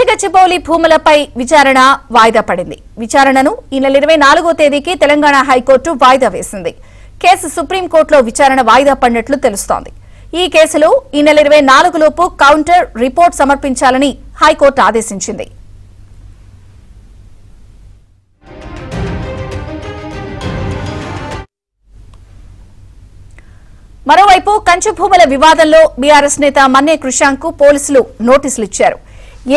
గచ్చిబౌలి భూములపై విచారణ వాయిదా పడింది. విచారణను ఈ నెల 24వ తేదీకి తెలంగాణ హైకోర్టు వాయిదా వేసింది. కేసు సుప్రీంకోర్టులో విచారణ వాయిదా పడినట్లు తెలుస్తోంది. ఈ కేసులో ఈ నెల 24 లోపు కౌంటర్ రిపోర్ట్ సమర్పించాలని హైకోర్టు ఆదేశించింది. మరోవైపు కంచు భూముల వివాదంలో బీఆర్ఎస్ నేత మన్నే కృషాంక్ కు పోలీసులు నోటీసులు ఇచ్చారు.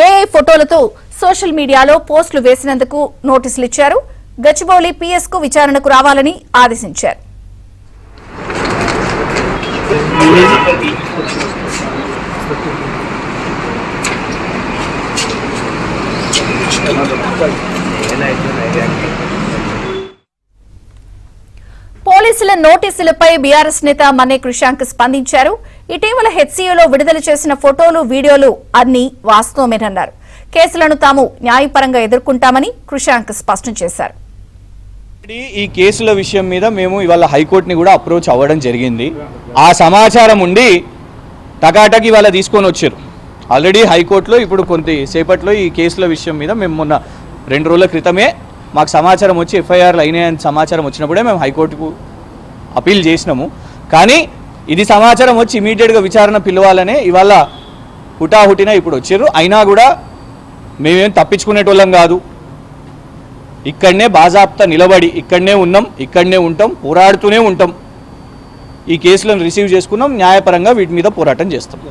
ఏఐ ఫోటోలతో సోషల్ మీడియాలో పోస్టులు వేసినందుకు నోటీసులు ఇచ్చారు. గచ్చిబౌలి పిఎస్ కు విచారణకు రావాలని ఆదేశించారు. పోలీసుల నోటీసులపై బీఆర్ఎస్ నేత మన్నే కృషాంక్ స్పందించారు. ఇటీవల హెచ్సీయూలో విడుదల చేసిన ఫోటోలు వీడియోలు అన్ని వాస్తవమేనన్నారు. కేసులను తాము న్యాయపరంగా ఎదుర్కొంటామని కృషాంక్ స్పష్టం చేశారు. ఈ కేసుల విషయం మీద మేము ఇవాళ హైకోర్టుని కూడా అప్రోచ్ అవ్వడం జరిగింది. ఆ సమాచారం ఉండి టకాటకి ఇవాళ తీసుకొని వచ్చారు. ఆల్రెడీ హైకోర్టులో ఇప్పుడు కొంతసేపట్లో ఈ కేసుల విషయం మీద మేము మొన్న 2 రోజుల క్రితమే మాకు సమాచారం వచ్చి ఎఫ్ఐఆర్లు అయినాయని సమాచారం వచ్చినప్పుడే మేము హైకోర్టుకు అపీల్ చేసినాము. కానీ ఇది సమాచారం వచ్చి ఇమీడియట్గా విచారణ పిలవాలనే ఇవాళ హుటాహుటిన ఇప్పుడు వచ్చారు. అయినా కూడా మేమేం తప్పించుకునేటోళ్ళం కాదు. ఇక్కడనే బాజాప్తా నిలబడి ఇక్కడనే ఉన్నాం, ఇక్కడనే ఉంటాం, పోరాడుతూనే ఉంటాం. ఈ కేసులను రిసీవ్ చేసుకున్నాం, న్యాయపరంగా వీటి మీద పోరాటం చేస్తాం.